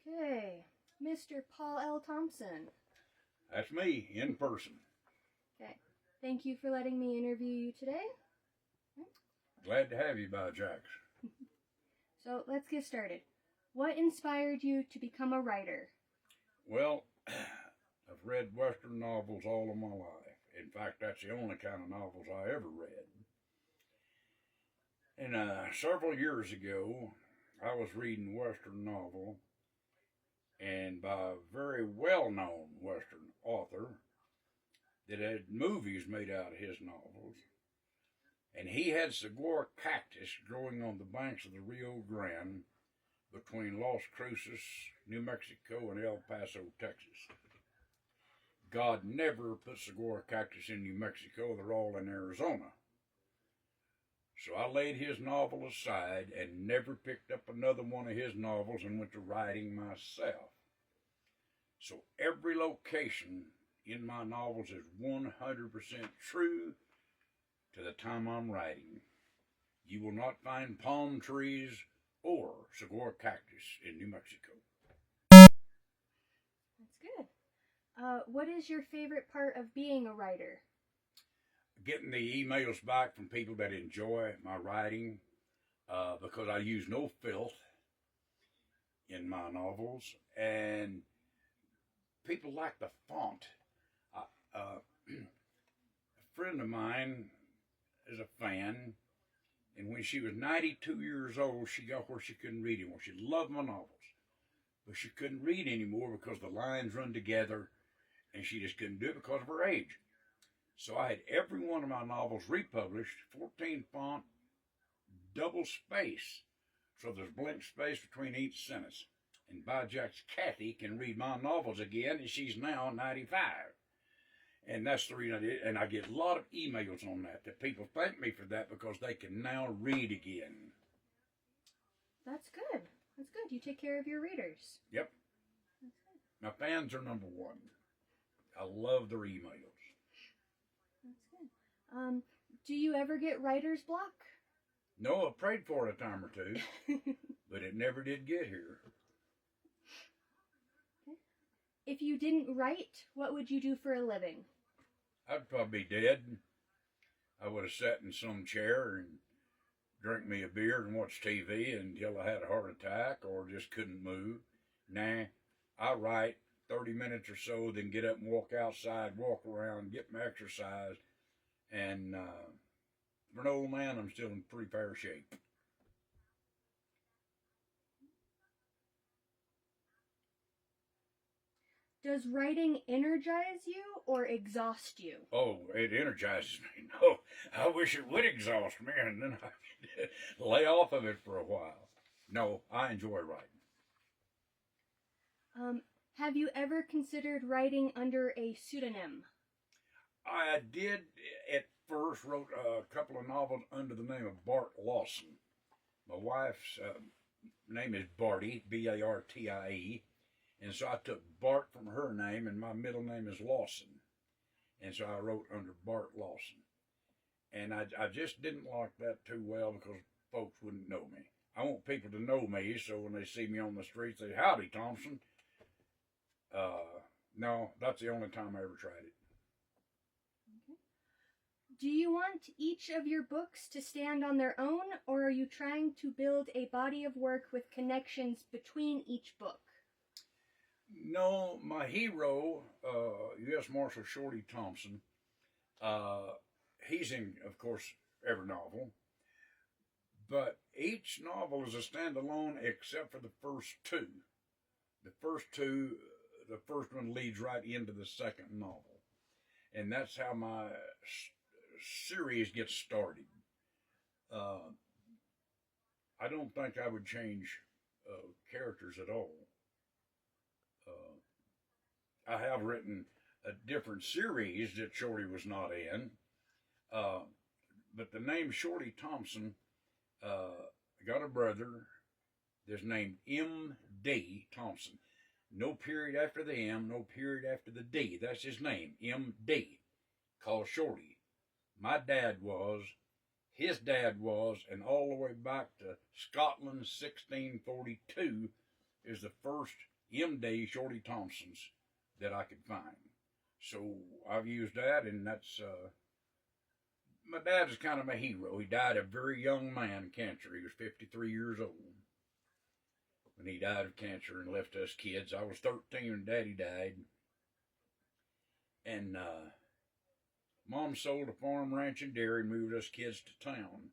Okay, Mr. Paul L. Thompson. That's me, in person. Okay, thank you for letting me interview you today. Glad to have you, by Jacks. So let's get started. What inspired you to become a writer? Well, I've read Western novels all of my life. In fact, that's the only kind of novels I ever read. And several years ago, I was reading a Western novel, and by a very well-known Western author that had movies made out of his novels. And he had saguaro cactus growing on the banks of the Rio Grande between Las Cruces, New Mexico, and El Paso, Texas. God never put saguaro cactus in New Mexico. They're all in Arizona. So I laid his novel aside and never picked up another one of his novels and went to writing myself. So every location in my novels is 100% true to the time I'm writing. You will not find palm trees or saguaro cactus in New Mexico. That's good. What is your favorite part of being a writer? Getting the emails back from people that enjoy my writing, because I use no filth in my novels, and people like the font. A friend of mine is a fan, and when she was 92 years old, she got where she couldn't read anymore. She loved my novels, but she couldn't read anymore because the lines run together, and she just couldn't do it because of her age. So I had every one of my novels republished, 14 font, double space, so there's blank space between each sentence. And by Jack's Kathy can read my novels again, and she's now 95. And that's the reason I did. And I get a lot of emails on that people thank me for that because they can now read again. That's good. That's good. You take care of your readers. Yep. That's good. My fans are number one. I love their emails. That's good. Do you ever get writer's block? No, I prayed for it a time or two, but it never did get here. Okay. If you didn't write, what would you do for a living? I'd probably be dead. I would have sat in some chair and drank me a beer and watched TV until I had a heart attack or just couldn't move. Nah, I write 30 minutes or so, then get up and walk outside, walk around, get my exercise. And for an old man, I'm still in pretty fair shape. Does writing energize you or exhaust you? Oh, it energizes me. No, I wish it would exhaust me and then I could lay off of it for a while. No, I enjoy writing. Have you ever considered writing under a pseudonym? I did at first wrote a couple of novels under the name of Bart Lawson. My wife's name is Bartie, Bartie, and so I took Bart from her name, and my middle name is Lawson, and so I wrote under Bart Lawson. And I just didn't like that too well because folks wouldn't know me. I want people to know me, so when they see me on the street, they say, "Howdy, Thompson." No, that's the only time I ever tried it. Okay. Do you want each of your books to stand on their own, or are you trying to build a body of work with connections between each book? No, my hero, U.S. Marshal Shorty Thompson, he's in, of course, every novel. But each novel is a standalone except for the first two. The first one leads right into the second novel. And that's how my series gets started. I don't think I would change characters at all. I have written a different series that Shorty was not in. But the name Shorty Thompson, I got a brother that's named M.D. Thompson. No period after the M, no period after the D. That's his name, M.D., called Shorty. My dad was, his dad was, and all the way back to Scotland, 1642, is the first MD Shorty Thompson's that I could find. So I've used that, and that's, my dad is kind of my hero. He died a very young man of cancer. He was 53 years old when he died of cancer and left us kids. I was 13 when Daddy died. And Mom sold a farm, ranch, and dairy, moved us kids to town.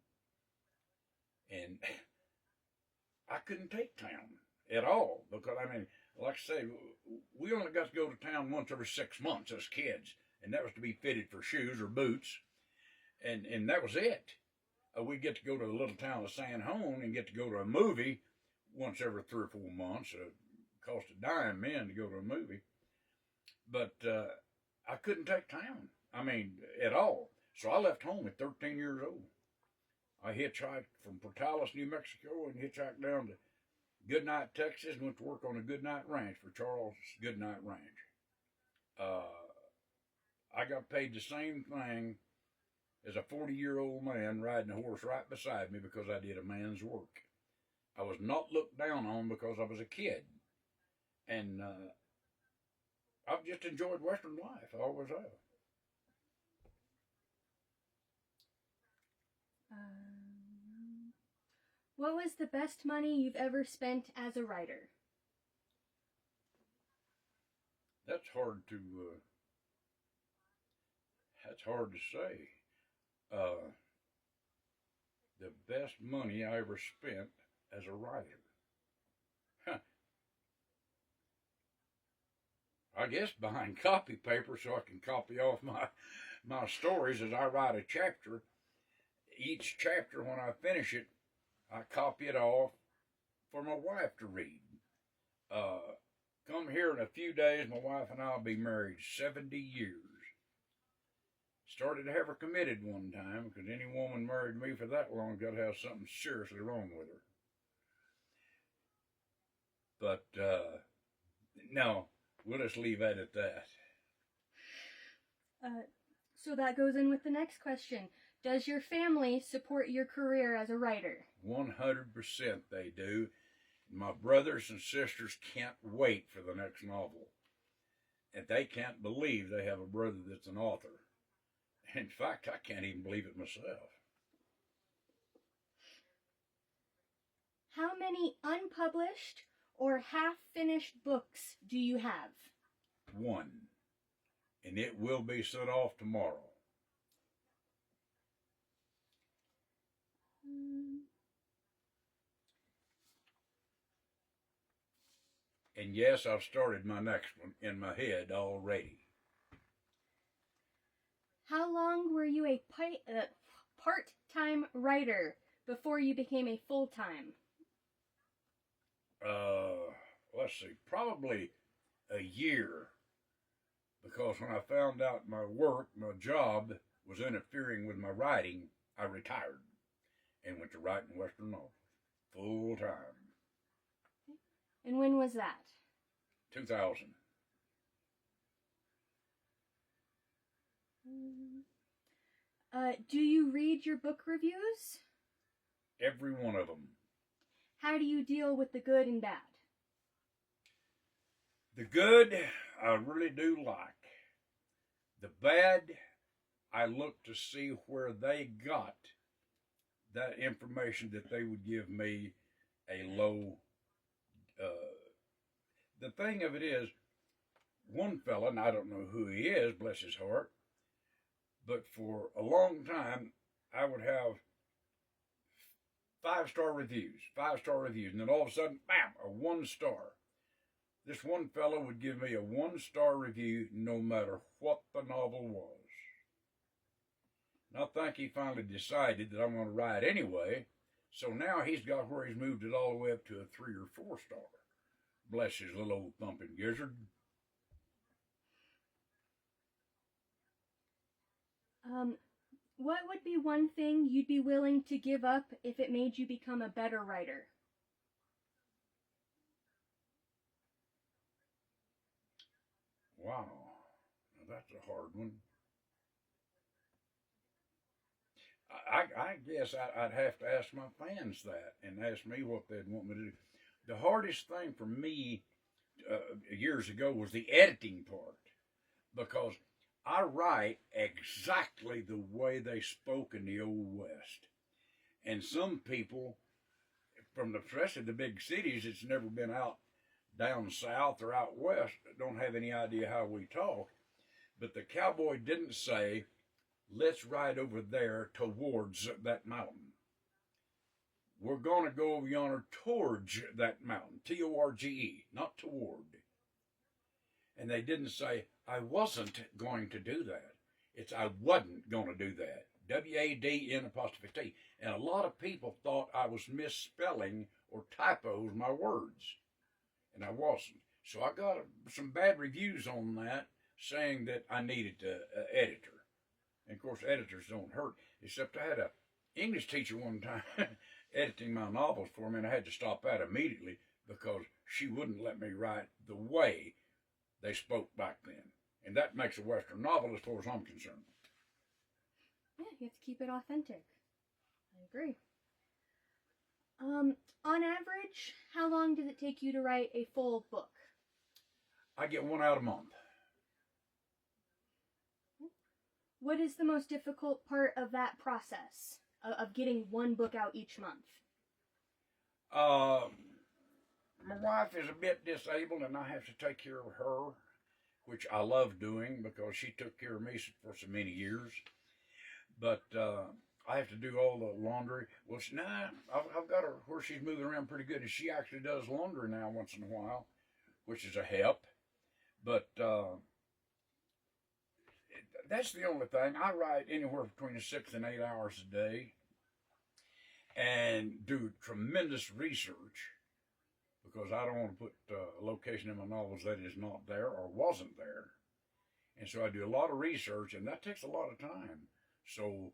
And I couldn't take town at all because, I mean, like I say, we only got to go to town once every 6 months as kids, and that was to be fitted for shoes or boots, and that was it. We'd get to go to the little town of San Juan and get to go to a movie once every 3 or 4 months. It cost a dime then to go to a movie. But I couldn't take town, I mean, at all. So I left home at 13 years old. I hitchhiked from Portales, New Mexico, and hitchhiked down to Goodnight, Texas, and went to work on a Goodnight Ranch for Charles Goodnight Ranch. I got paid the same thing as a 40-year-old man riding a horse right beside me because I did a man's work. I was not looked down on because I was a kid. And I've just enjoyed Western life. I always have. What was the best money you've ever spent as a writer? That's hard to say. The best money I ever spent as a writer. I guess buying copy paper so I can copy off my stories as I write a chapter. Each chapter, when I finish it, I copy it off for my wife to read. Come here in a few days, my wife and I will be married 70 years. Started to have her committed one time, because any woman married me for that long got to have something seriously wrong with her. But, no, we'll just leave that at that. So that goes in with the next question. Does your family support your career as a writer? 100% they do. My brothers and sisters can't wait for the next novel. And they can't believe they have a brother that's an author. In fact, I can't even believe it myself. How many unpublished or half-finished books do you have? 1. And it will be sent off tomorrow. And yes, I've started my next one in my head already. How long were you a part-time writer before you became a full-time? Let's see, probably a year. Because when I found out my work, my job was interfering with my writing, I retired and went to writing Western novels full time. And when was that? 2000. Do you read your book reviews? Every one of them. How do you deal with the good and bad? The good, I really do like. The bad, I look to see where they got that information that they would give me a low. The thing of it is, one fella, and I don't know who he is, bless his heart, but for a long time, I would have 5-star reviews, and then all of a sudden, bam, a 1-star. This one fellow would give me a 1-star review no matter what the novel was. And I think he finally decided that I'm going to write anyway, so now he's got where he's moved it all the way up to a 3 or 4-star. Bless his little old thumping gizzard. What would be one thing you'd be willing to give up if it made you become a better writer? Wow, now that's a hard one. I guess I'd have to ask my fans that and ask me what they'd want me to do. The hardest thing for me years ago was the editing part, because I write exactly the way they spoke in the Old West. And some people from the rest of the big cities that's never been out down south or out west don't have any idea how we talk. But the cowboy didn't say, let's ride over there towards that mountain. We're going to go over yonder towards that mountain. Torge, not toward. And they didn't say, I wasn't going to do that. It's I wasn't going to do that. WADN'. And a lot of people thought I was misspelling or typos my words. And I wasn't. So I got some bad reviews on that, saying that I needed an editor. And of course, editors don't hurt. Except I had an English teacher one time editing my novels for me, and I had to stop that immediately because she wouldn't let me write the way they spoke back then. And that makes a Western novel as far as I'm concerned. Yeah, you have to keep it authentic. I agree. On average, how long does it take you to write a full book? I get one out a month. What is the most difficult part of that process, of getting one book out each month? My wife is a bit disabled, and I have to take care of her, which I love doing because she took care of me for so many years. But I have to do all the laundry. Well, I've got her where she's moving around pretty good, and she actually does laundry now once in a while, which is a help. But that's the only thing. I write anywhere between 6 and 8 hours a day and do tremendous research because I don't want to put a location in my novels that is not there or wasn't there. And so I do a lot of research, and that takes a lot of time. So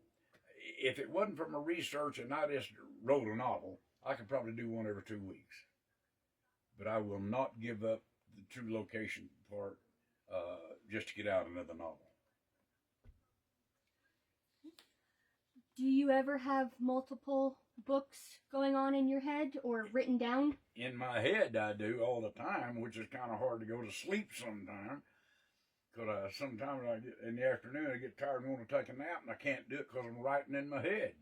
if it wasn't for my research and I just wrote a novel, I could probably do one every 2 weeks. But I will not give up the true location part just to get out another novel. Do you ever have multiple books going on in your head or written down? In my head, I do all the time, which is kind of hard to go to sleep sometimes. Because sometimes in the afternoon I get tired and want to take a nap, and I can't do it because I'm writing in my head.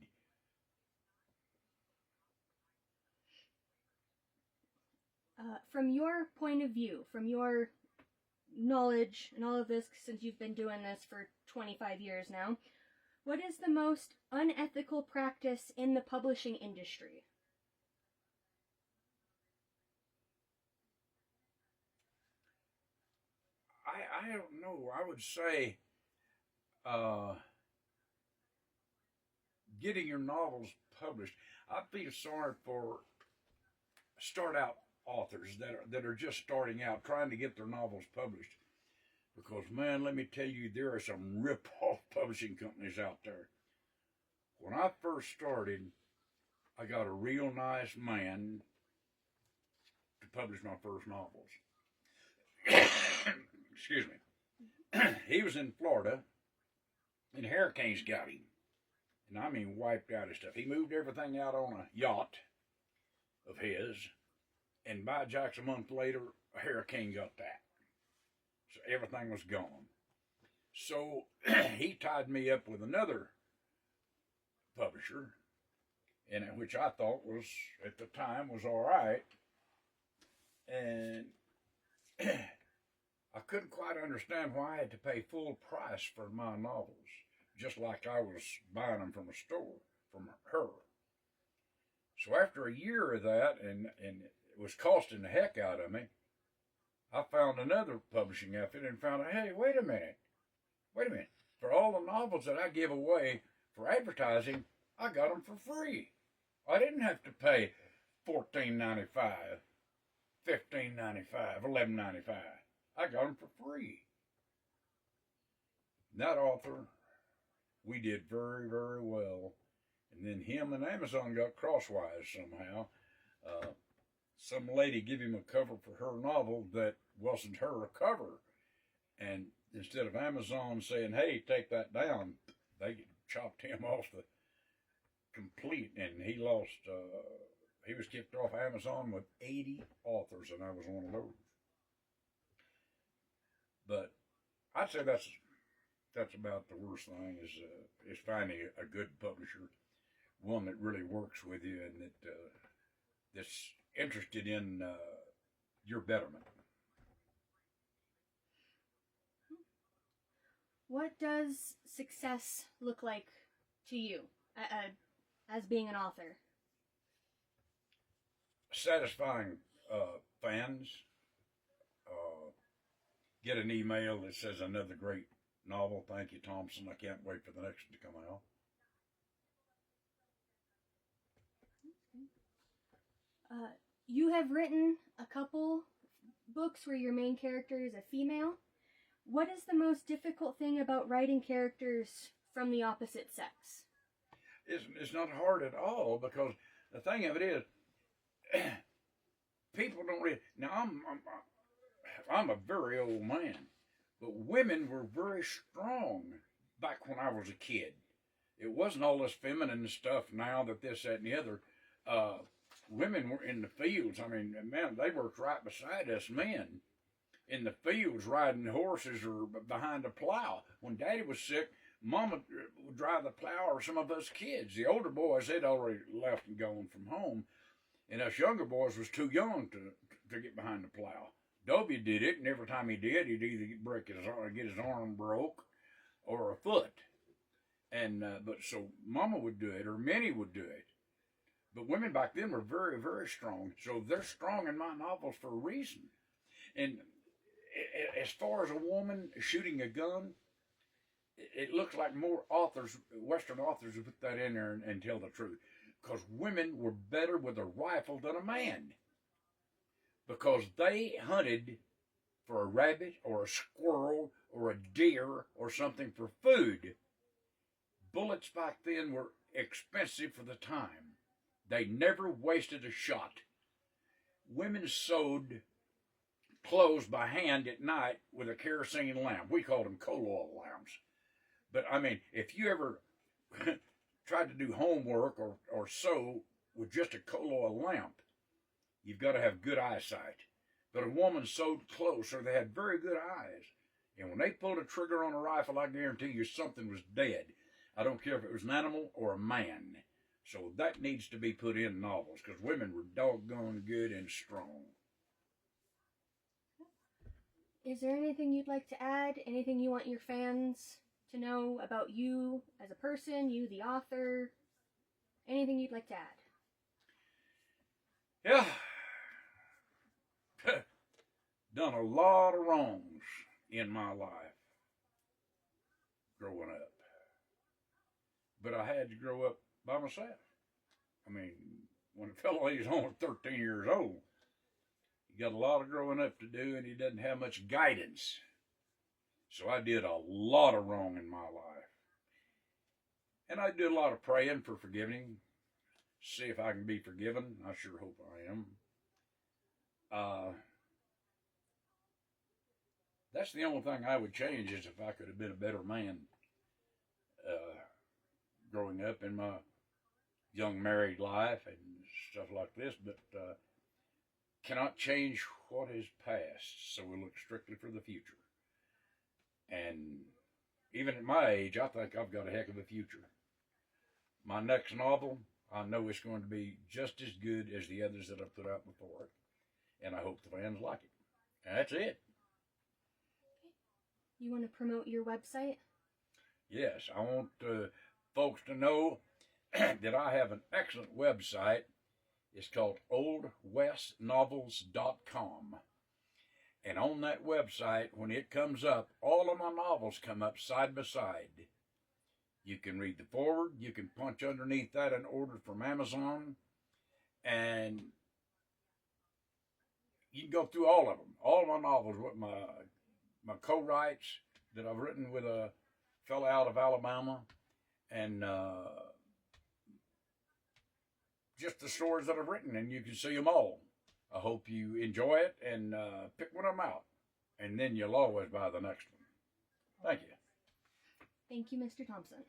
From your point of view, from your knowledge and all of this, since you've been doing this for 25 years now, what is the most unethical practice in the publishing industry? I don't know. I would say getting your novels published. I feel sorry for start out authors that are just starting out trying to get their novels published. Because, man, let me tell you, there are some rip-off publishing companies out there. When I first started, I got a real nice man to publish my first novels. Excuse me. He was in Florida, and hurricanes got him. And I mean wiped out his stuff. He moved everything out on a yacht of his, and by jacks, a month later, a hurricane got that. So everything was gone. So he tied me up with another publisher, and which I thought was, at the time, was all right. And I couldn't quite understand why I had to pay full price for my novels, just like I was buying them from a store, from her. So after a year of that, and it was costing the heck out of me, I found another publishing outfit and found out, hey, wait a minute. For all the novels that I give away for advertising, I got them for free. I didn't have to pay $14.95, $15.95, $11.95. I got them for free. And that author, we did very, very well. And then him and Amazon got crosswise somehow. Some lady gave him a cover for her novel that wasn't her cover. And instead of Amazon saying, hey, take that down, they chopped him off the complete. And he lost, he was kicked off Amazon with 80 authors, and I was one of those. But I'd say that's about the worst thing is finding a good publisher, one that really works with you and that's interested in your betterment. What does success look like to you as being an author? Satisfying fans. Get an email that says another great novel. Thank you, Thompson. I can't wait for the next one to come out. You have written a couple books where your main character is a female. What is the most difficult thing about writing characters from the opposite sex? It's not hard at all, because the thing of it is, people don't really. Now I'm a very old man, but women were very strong back when I was a kid. It wasn't all this feminine stuff now that this, that, and the other. Women were in the fields. I mean, man, they worked right beside us men in the fields riding horses or behind a plow. When Daddy was sick, Mama would drive the plow, or some of us kids. The older boys, they'd already left and gone from home, and us younger boys was too young to get behind the plow. Dobie did it, and every time he did, he'd either get his arm broke or a foot. And but so Mama would do it, or Minnie would do it. But women back then were very, very strong. So they're strong in my novels for a reason. And as far as a woman shooting a gun, it looks like more authors, Western authors, would put that in there and tell the truth. Because women were better with a rifle than a man. Because they hunted for a rabbit or a squirrel or a deer or something for food. Bullets back then were expensive for the time. They never wasted a shot. Women sewed clothes by hand at night with a kerosene lamp. We called them coal oil lamps. But I mean, if you ever tried to do homework or sew with just a coal oil lamp, you've got to have good eyesight. But a woman sewed clothes, so they had very good eyes. And when they pulled a trigger on a rifle, I guarantee you something was dead. I don't care if it was an animal or a man. So that needs to be put in novels, because women were doggone good and strong. Is there anything you'd like to add? Anything you want your fans to know about you as a person, you the author? Anything you'd like to add? Yeah. Done a lot of wrongs in my life growing up. But I had to grow up by myself. I mean, when a fellow is only 13 years old, he got a lot of growing up to do, and he doesn't have much guidance. So I did a lot of wrong in my life. And I did a lot of praying for forgiving. See if I can be forgiven. I sure hope I am. That's the only thing I would change, is if I could have been a better man growing up in my young married life and stuff like this, but cannot change what is past, so we look strictly for the future. And even at my age, I think I've got a heck of a future. My next novel, I know it's going to be just as good as the others that I've put out before it, and I hope the fans like it. And that's it. You want to promote your website? Yes, I want folks to know that I have an excellent website. It's called oldwestnovels.com. And on that website, when it comes up, all of my novels come up side by side. You can read the foreword. You can punch underneath that and order from Amazon. And you can go through all of them. All of my novels with my co-writes that I've written with a fellow out of Alabama. And just the stories that I've written, and you can see them all. I hope you enjoy it and pick one of them out. And then you'll always buy the next one. Thank you. Thank you, Mr. Thompson.